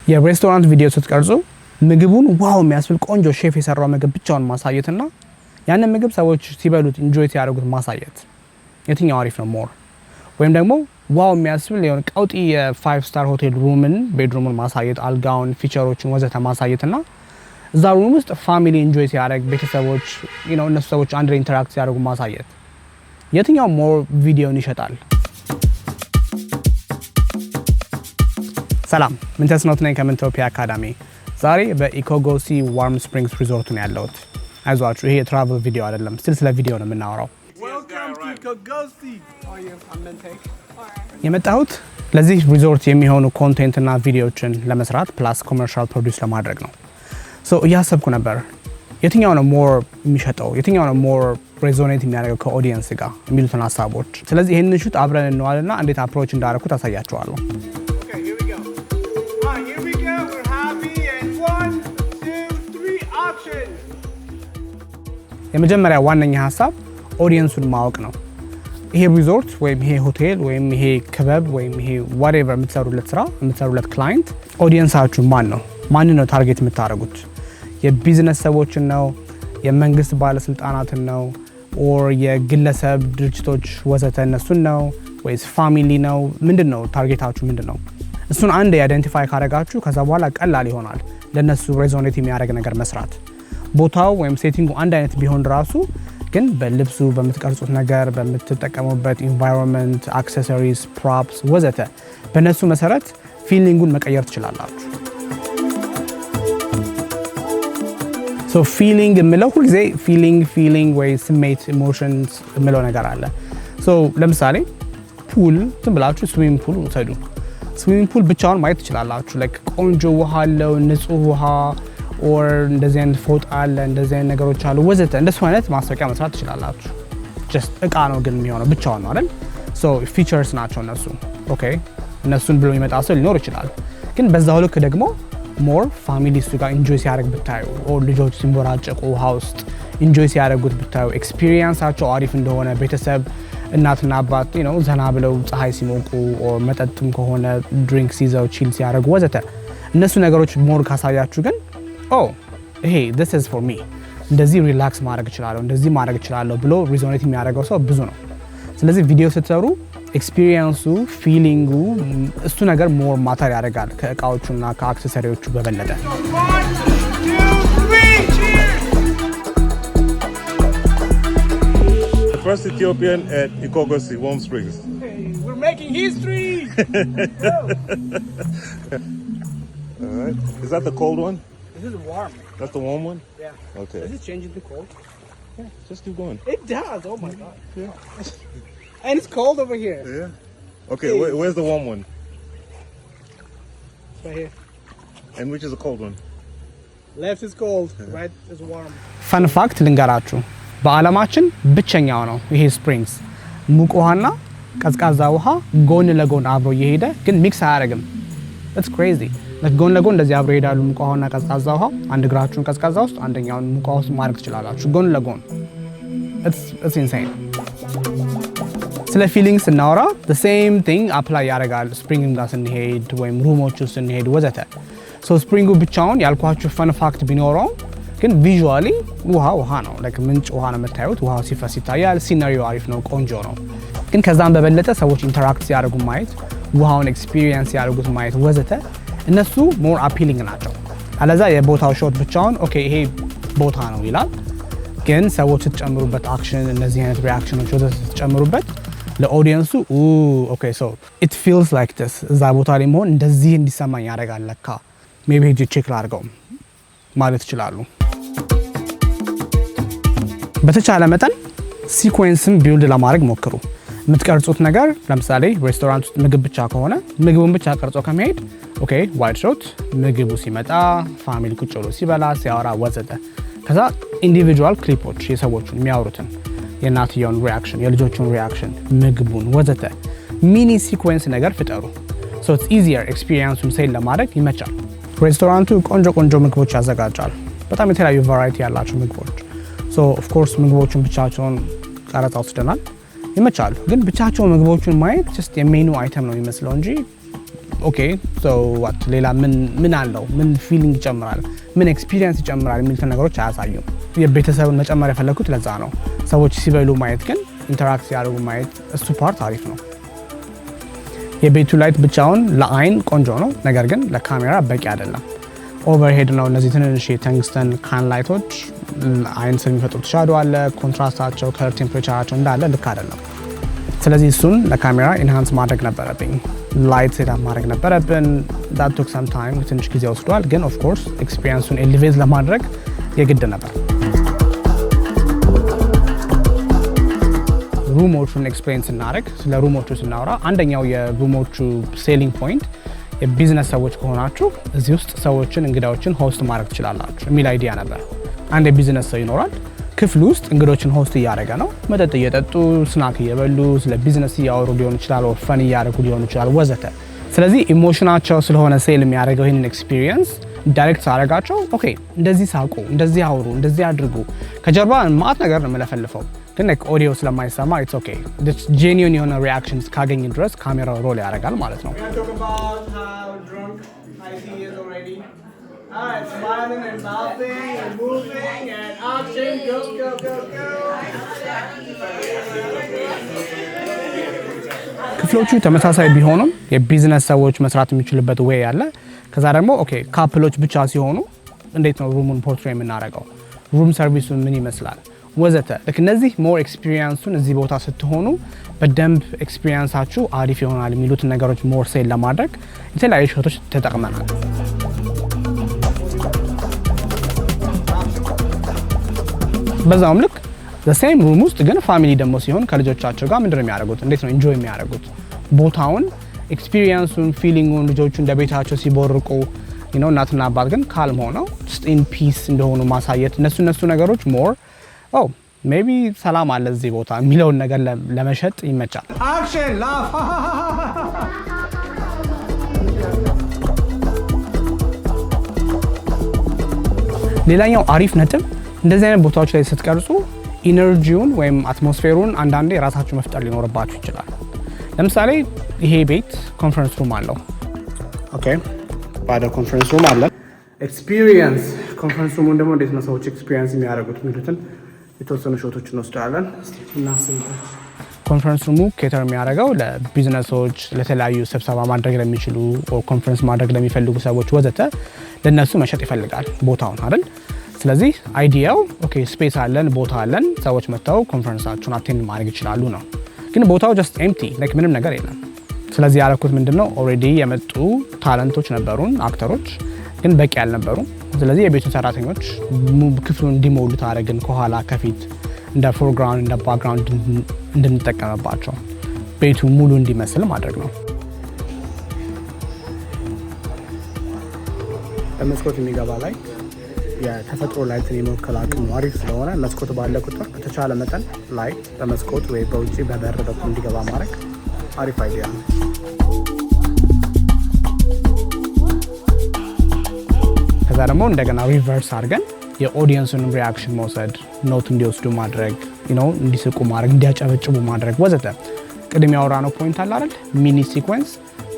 የሬስቶራንት ቪዲዮ ስትቀርጹ ምግቡን ዋው የሚያስብል ቆንጆ ሼፍ የሰራው ምግብ ብቻውን ማሳየትና ያንን ምግብ ሰዎች ሲበሉት ኢንጆይ ሲያደርጉት ማሳየት የትኛው አሪፍ ነው ሞር? ወይም ደግሞ ዋው የሚያስብል የሆነ ቀውጢ የ5 ስታር ሆቴል ሩምን ቤድሩሙን ማሳየት አልጋውን ፊቸሮችን ወዘተ ማሳየትና እዛ ሩም ውስጥ ፋሚሊ ኢንጆይ ሲያደርግ ቤተሰቦች እነሱ ሰዎች አንድ ላይ ኢንተራክት ሲያደርጉ ማሳየት የትኛው ሞር ቪዲዮን ይሸጣል? ሰላም ምንተስኖት ነኝ ከመንቶፒያ አካዳሚ። ዛሬ በኢኮጎሲ ዋርም ስፕሪንግስ ሪዞርት ነው ያለሁት። አይዟችሁ ይሄ የትራቨል ቪዲዮ አይደለም፣ ስለ ቪዲዮ ነው የምናወራው። የመጣሁት ለዚህ ሪዞርት የሚሆኑ ኮንቴንትና ቪዲዮዎችን ለመስራት ፕላስ ኮመርሻል ፕሮዲውስ ለማድረግ ነው። እያሰብኩ ነበር የትኛው ነው ሞር የሚሸጠው፣ የትኛው ነው ሞር ሬዞኔት የሚያደርገው ከኦዲየንስ ጋር የሚሉትን ሀሳቦች። ስለዚህ ይህንን ሹት አብረን እንዋልና እንዴት አፕሮች እንዳደረኩት አሳያችኋለሁ። የመጀመሪያ ዋነኛ ሀሳብ ኦዲየንሱን ማወቅ ነው። ይሄ ሪዞርት ወይም ይሄ ሆቴል ወይም ይሄ ክበብ ወይም ይሄ ዋትኤቨር የምትሰሩለት ስራ የምትሰሩለት ክላይንት ኦዲየንሳችሁ ማን ነው? ማን ነው ታርጌት የምታደርጉት? የቢዝነስ ሰዎችን ነው? የመንግስት ባለስልጣናትን ነው? ኦር የግለሰብ ድርጅቶች ወዘተ እነሱን ነው ወይስ ፋሚሊ ነው? ምንድነው ታርጌታችሁ? ምንድነው? እሱን አንድ አይደንቲፋይ ካደረጋችሁ ከዛ በኋላ ቀላል ይሆናል ለነሱ ሬዞኔት የሚያደርግ ነገር መስራት። ቦታው ወይም ሴቲንጉ አንድ አይነት ቢሆን ራሱ ግን በልብሱ በምትቀርጹት ነገር በምትጠቀሙበት ኢንቫይሮንመንት አክሰሰሪስ ፕሮፕስ ወዘተ በነሱ መሰረት ፊሊንጉን መቀየር ትችላላችሁ። ፊሊንግ የምለው ሁልጊዜ ፊሊንግ ወይ ስሜት ኢሞሽንስ የምለው ነገር አለ። ለምሳሌ ፑል ዝም ብላችሁ ስዊሚንግ ፑል ውሰዱ። ስዊሚንግ ፑል ብቻውን ማየት ትችላላችሁ። ቆንጆ ውሃ አለው፣ ንጹህ ውሃ ኦር እንደዚህ አይነት ፎጣ አለ፣ እንደዚህ አይነት ነገሮች አሉ ወዘተ። እንደሱ አይነት ማስታወቂያ መስራት ትችላላችሁ። ጀስት እቃ ነው ግን የሚሆነው ብቻውን ነው አይደል? ፊቸርስ ናቸው እነሱ። ኦኬ እነሱን ብሎ የሚመጣ ሰው ሊኖር ይችላል። ግን በዛው ልክ ደግሞ ሞር ፋሚሊ እሱ ጋር ኢንጆይ ሲያደርግ ብታዩ ኦር ልጆች ሲንቦራጨቁ ውሃ ውስጥ ኢንጆይ ሲያደርጉት ብታዩ ኤክስፒሪየንሳቸው አሪፍ እንደሆነ ቤተሰብ እናትና አባት ዘና ብለው ፀሐይ ሲሞቁ ኦር መጠጥም ከሆነ ድሪንክ ሲይዘው ቺል ሲያደርጉ ወዘተ እነሱ ነገሮች ሞር ካሳያችሁ ግን ይሄ this is for me እንደዚህ ሪላክስ ማድረግ እችላለሁ፣ እንደዚህ ማድረግ እችላለሁ ብሎ ሪዞኔት የሚያደርገው ሰው ብዙ ነው። ስለዚህ ቪዲዮ ስትሰሩ ኤክስፒሪየንሱ ፊሊንጉ እሱ ነገር ሞር ማተር ያደርጋል ከእቃዎቹና ከአክሰሰሪዎቹ በበለጠ። The first Ethiopian at Ikogosi Warm Springs. Hey, we're making history. All right. Is that the cold one? This is warm. That's the warm one? Yeah. Okay. Does it change into cold? Yeah, just keep going. It does. Oh my god. Yeah. And it's cold over here. Yeah. Okay, where's the warm one? Right here. And which is the cold one? Left is cold, right is warm. Fun fact ልንገራችሁ። በዓለማችን ብቸኛው ነው ይሄ ስፕሪንግስ። ሙቅ ውሃና ቀዝቃዛ ውሃ ጎን ለጎን አብሮ እየሄደ ግን ሚክስ አያደርግም። It's crazy. ጎን ለጎን እንደዚህ አብሮ ይሄዳሉ። ሙቅ ውሃና ቀዝቃዛ ውሃ። አንድ እግራችሁን ቀዝቃዛ ውስጥ አንደኛውን ሙቅ ውሃ ውስጥ ማድረግ ትችላላችሁ ጎን ለጎን። It's insane. ስለ ፊሊንግ ስናወራ the same thing apply ያደርጋል ስፕሪንግም ጋር ስንሄድ ወይም ሩሞች ውስጥ ስንሄድ ወዘተ። ስፕሪንጉ ብቻውን ያልኳችሁ ፈን ፋክት ቢኖረው ግን ቪዥዋሊ ውሃ ነው። ምንጭ ውሃ ነው የምታዩት። ውሃው ሲፈስ ይታያል። ሲነሪዮ አሪፍ ነው፣ ቆንጆ ነው። ግን ከዛም በበለጠ ሰዎች ኢንተራክት ሲያደርጉ ማየት፣ ውሃውን ኤክስፒሪየንስ ሲያደርጉት ማየት ወዘተ እነሱ ሞር አፒሊንግ ናቸው። አለዛ የቦታው ሾት ብቻውን ኦኬ ይሄ ቦታ ነው ይላል። ግን ሰዎች ስትጨምሩበት አክሽን፣ እነዚህ አይነት ሪአክሽኖች ወዘተ ስትጨምሩበት ለኦዲየንሱ ኦኬ it feels like this እዛ ቦታ ላይ መሆን እንደዚህ እንዲሰማኝ ያደርጋል ለካ ሜቢ ሄጄ ቼክ ላድርገው ማለት ይችላሉ። በተቻለ መጠን ሲኩዌንስን ቢልድ ለማድረግ ሞክሩ። የምትቀርጹት ነገር ለምሳሌ ሬስቶራንት ውስጥ ምግብ ብቻ ከሆነ ምግቡን ብቻ ቀርጾ ከመሄድ ኦኬ ዋይድ ሾት ምግቡ ሲመጣ ፋሚሊ ቁጭ ብሎ ሲበላ ሲያወራ ወዘተ። ከዛ ኢንዲቪጁዋል ክሊፖች የሰዎቹን የሚያወሩትን የእናትየውን ሪአክሽን፣ የልጆቹን ሪአክሽን፣ ምግቡን ወዘተ ሚኒ ሲኩዌንስ ነገር ፍጠሩ። it's easier ኤክስፒሪየንሱን ሴል ለማድረግ ይመቻል። ሬስቶራንቱ ቆንጆ ምግቦች ያዘጋጃል። በጣም የተለያዩ ቫራይቲ ያላቸው ምግቦች። ኦፍ ኮርስ ምግቦቹን ብቻቸውን ቀረጻ ወስደናል፣ ይመቻሉ። ግን ብቻቸውን ምግቦቹን ማየት ጀስት የሜኑ አይተም ነው የሚመስለው እንጂ ኦኬ ሶ ዋት ሌላ ምን አለው ምን ፊሊንግ ይጨምራል ምን ኤክስፒሪየንስ ይጨምራል የሚሉት ነገሮች አያሳዩም። የቤተሰብን መጨመር የፈለኩት ለዛ ነው። ሰዎች ሲበሉ ማየት ግን ኢንተራክት ያደርጉ ማየት እሱ ፓርት አሪፍ ነው። የቤቱ ላይት ብቻውን ለአይን ቆንጆ ነው፣ ነገር ግን ለካሜራ በቂ አይደለም። ኦቨርሄድ ነው። እነዚህ ትንንሽ የተንግስተን ካን ላይቶች አይን ስለሚፈጥሩት ሻዶ አለ፣ ኮንትራስታቸው ከለር ቴምፕሬቸራቸው እንዳለ ልክ አይደለም። ስለዚህ እሱን ለካሜራ ኢንሃንስ ማድረግ ነበረብኝ። ላይት ሴታፕ ማድረግ ነበረብን። that took some time ትንሽ ጊዜ ወስዷል፣ ግን ኦፍ ኮርስ ኤክስፒሪየንሱን ኤሊቬት ለማድረግ የግድ ነበር። ሩሞቹን ኤክስፕሌን ስናደርግ ስለ ሩሞቹ ስናወራ አንደኛው የሩሞቹ ሴሊንግ ፖይንት የቢዝነስ ሰዎች ከሆናችሁ እዚህ ውስጥ ሰዎችን እንግዳዎችን ሆስት ማድረግ ትችላላችሁ የሚል አይዲያ ነበር። አንድ የቢዝነስ ሰው ይኖራል፣ ክፍል ውስጥ እንግዶችን ሆስት እያደረገ ነው። መጠጥ እየጠጡ ስናክ እየበሉ ስለ ቢዝነስ እያወሩ ሊሆን ይችላል፣ ፈን እያደረጉ ሊሆን ይችላል ወዘተ። ስለዚህ ኢሞሽናቸው ስለሆነ ሴል የሚያደርገው ይህንን ኤክስፒሪየንስ ዳይሬክት ሳደርጋቸው ኦኬ እንደዚህ ሳቁ፣ እንደዚህ አውሩ፣ እንደዚህ አድርጉ ከጀርባ ማት ነገር ነው የምለፈልፈው፣ ግን ኦዲዮ ስለማይሰማ ኢትስ ኦኬ ጄኒዩን የሆነ ሪአክሽንስ ካገኝ ድረስ ካሜራው ሮል ያደርጋል ማለት ነው። ክፍሎቹ ተመሳሳይ ቢሆኑም የቢዝነስ ሰዎች መስራት የሚችሉበት ዌይ አለ። ከዛ ደግሞ ኦኬ ካፕሎች ብቻ ሲሆኑ እንዴት ነው ሩሙን ፖርትሬት የምናደርገው፣ ሩም ሰርቪሱን ምን ይመስላል ወዘተ። ልክ እነዚህ ሞር ኤክስፒሪየንሱን እዚህ ቦታ ስትሆኑ በደንብ ኤክስፒሪየንሳችሁ አሪፍ ይሆናል የሚሉትን ነገሮች ሞር ሴል ለማድረግ የተለያዩ ሾቶች ተጠቅመናል። በዛውም ልክ በሴም ሩም ውስጥ ግን ፋሚሊ ደግሞ ሲሆን ከልጆቻቸው ጋር ምንድነው የሚያደርጉት፣ እንዴት ነው ኢንጆይ የሚያደርጉት ቦታውን፣ ኤክስፒሪየንሱን፣ ፊሊንጉን ልጆቹ እንደ ቤታቸው ሲቦርቁ እናትና አባት ግን ካልም ሆነው ኢን ፒስ እንደሆኑ ማሳየት እነሱ ነገሮች ሞር ሜቢ ሰላም አለ እዚህ ቦታ የሚለውን ነገር ለመሸጥ ይመቻል። አክሽን ላፍ። ሌላኛው አሪፍ ነጥብ እንደዚህ አይነት ቦታዎች ላይ ስትቀርጹ ኢነርጂውን ወይም አትሞስፌሩን አንዳንዴ ራሳችሁ መፍጠር ሊኖርባችሁ ይችላል። ለምሳሌ ይሄ ቤት ኮንፈረንስ ሩም አለው። ኦኬ ባዶ ኮንፈረንስ ሩም አለ። ኤክስፒሪየንስ ኮንፈረንስ ሩሙን ደግሞ እንዴት ነው ሰዎች ኤክስፒሪየንስ የሚያደርጉት የሚሉትን የተወሰኑ ሾቶችን እንወስዳለን። እናስብበት። ኮንፈረንስ ሩሙ ኬተር የሚያደርገው ለቢዝነሶች፣ ለተለያዩ ስብሰባ ማድረግ ለሚችሉ ኮንፈረንስ ማድረግ ለሚፈልጉ ሰዎች ወዘተ ለነሱ መሸጥ ይፈልጋል ቦታውን አይደል? ስለዚህ አይዲያው ኦኬ ስፔስ አለን፣ ቦታ አለን፣ ሰዎች መጥተው ኮንፈረንሳቸውን አቴንድ ማድረግ ይችላሉ ነው። ግን ቦታው ጀስት ኤምቲ ላይክ ምንም ነገር የለም። ስለዚህ ያለኩት ምንድነው ኦልሬዲ የመጡ ታለንቶች ነበሩን፣ አክተሮች ግን በቂ አልነበሩም። ስለዚህ የቤቱን ሰራተኞች ክፍሉን እንዲሞሉት አደረግን። ከኋላ ከፊት እንደ ፎርግራውንድ እንደ ባክግራውንድ እንድንጠቀምባቸው ቤቱ ሙሉ እንዲመስል ማድረግ ነው። በመስኮት የሚገባ ላይ የተፈጥሮ ላይትን የመወከል አቅሙ አሪፍ ስለሆነ መስኮት ባለ ቁጥር በተቻለ መጠን ላይት በመስኮት ወይ በውጭ በበር በኩል እንዲገባ ማድረግ አሪፍ አይዲያ ነው። ከዛ ደግሞ እንደገና ሪቨርስ አድርገን የኦዲየንሱን ሪያክሽን መውሰድ፣ ኖት እንዲወስዱ ማድረግ፣ እንዲስቁ ማድረግ፣ እንዲያጨበጭቡ ማድረግ ወዘተ። ቅድም ያወራነው ፖይንት አለ አይደል?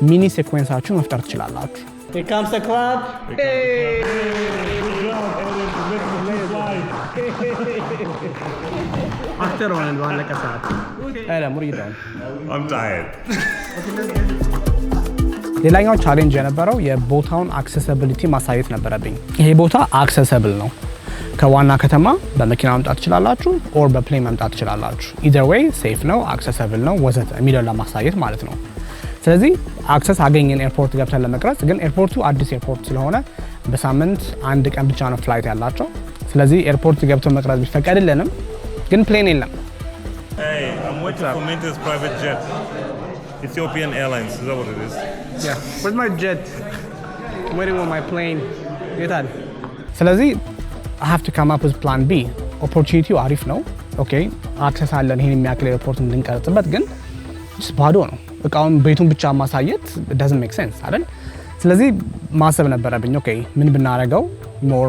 ሚኒ ሲኩዌንሳችሁን መፍጠር ትችላላችሁ። Here comes the club. After one ባለቀ ሰዓት I'm tired. ሌላኛው ቻሌንጅ የነበረው የቦታውን አክሰሲቢሊቲ ማሳየት ነበረብኝ። ይሄ ቦታ አክሰሲብል ነው። ከዋና ከተማ በመኪና መምጣት ትችላላችሁ ኦር በፕሌን መምጣት ትችላላችሁ። either way ሴፍ ነው፣ አክሰሲብል ነው ወዘተ የሚለውን ለማሳየት ማለት ነው። ስለዚህ አክሰስ አገኘን ኤርፖርት ገብተን ለመቅረጽ። ግን ኤርፖርቱ አዲስ ኤርፖርት ስለሆነ በሳምንት አንድ ቀን ብቻ ነው ፍላይት ያላቸው። ስለዚህ ኤርፖርት ገብቶ መቅረጽ ቢፈቀድልንም ግን ፕሌን የለም። Hey, I'm waiting for Minta's private jet. Ethiopian Airlines, is that what it is? Yeah, where's my jet? I'm waiting on my plane. ይታል። ስለዚህ I have to come up with plan B. ኦፖርቹኒቲው አሪፍ ነው። ኦኬ አክሰስ አለን ይሄን የሚያክል ኤርፖርት እንድንቀርጽበት፣ ግን ባዶ ነው። እቃውን ቤቱን ብቻ ማሳየት doesn't make sense አይደል? ስለዚህ ማሰብ ነበረብኝ። ኦኬ ምን ብናረጋው ሞር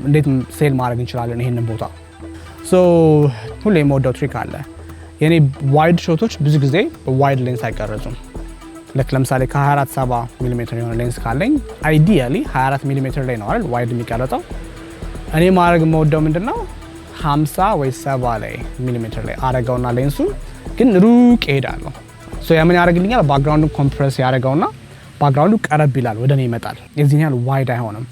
እንዴት ሴል ማድረግ እንችላለን ይሄንን ቦታ። ሶ ሁሌም የምወደው ትሪክ አለ። የኔ ዋይድ ሾቶች ብዙ ጊዜ በዋይድ ሌንስ አይቀረጹም። ለምሳሌ ከ24-70 ሚሊ ሜትር የሆነ ሌንስ ካለኝ አይዲያሊ 24 ሚሊ ሜትር ላይ ነው አይደል ዋይድ የሚቀረጸው። እኔ ማድረግ የምወደው ምንድነው 50 ወይ 70 ላይ ሚሊ ሜትር ላይ አረጋውና ሌንሱን ግን ሩቅ እሄዳለሁ። ሶ ያምን ያደርግልኛል ባክግራውንዱን ኮምፕረስ ያደርገውና ባክግራውንዱ ቀረብ ይላል ወደኔ ይመጣል። የዚህን ያህል ዋይድ አይሆንም።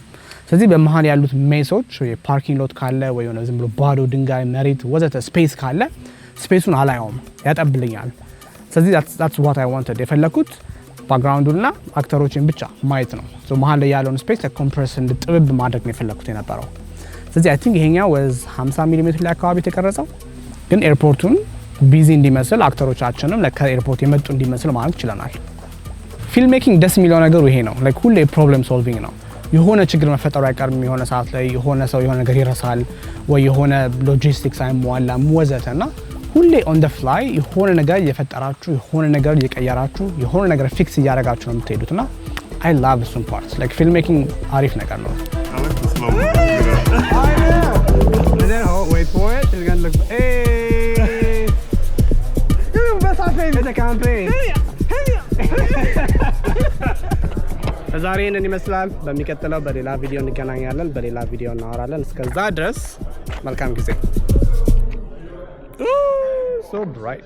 ስለዚህ በመሃል ያሉት ሜሶች ወይ ፓርኪንግ ሎት ካለ ወይ የሆነ ዝም ብሎ ባዶ ድንጋይ መሬት ወዘተ ስፔስ ካለ ስፔሱን አላየውም፣ ያጠብልኛል። ስለዚህ that's what I wanted የፈለኩት ባክግራውንዱና አክተሮችን ብቻ ማየት ነው። ሶ መሃል ላይ ያለውን ስፔስ ኮምፕረስ እንድጥብብ ማድረግ ነው የፈለኩት የነበረው። ስለዚህ I think ይሄኛው was 50 ሚሊ ሜትር ላይ አካባቢ የተቀረጸው ግን ኤርፖርቱን ቢዚ እንዲመስል አክተሮቻችንም ከኤርፖርት የመጡ እንዲመስል ማድረግ ችለናል። ፊልም ሜኪንግ ደስ የሚለው ነገሩ ይሄ ነው። ላይክ ሁሌ ፕሮብለም ሶልቪንግ ነው። የሆነ ችግር መፈጠሩ አይቀርም። የሆነ ሰዓት ላይ የሆነ ሰው የሆነ ነገር ይረሳል ወይ የሆነ ሎጂስቲክስ አይሟላም ወዘተና ሁሌ ኦን ዘ ፍላይ የሆነ ነገር እየፈጠራችሁ የሆነ ነገር እየቀየራችሁ የሆነ ነገር ፊክስ እያደረጋችሁ ነው የምትሄዱትና አይ ላቭ እሱን ፓርት። ላይክ ፊልም ሜኪንግ አሪፍ ነገር ነው። ዛሬ ይህንን ይመስላል። በሚቀጥለው በሌላ ቪዲዮ እንገናኛለን። በሌላ ቪዲዮ እናወራለን። እስከዛ ድረስ መልካም ጊዜ። So bright.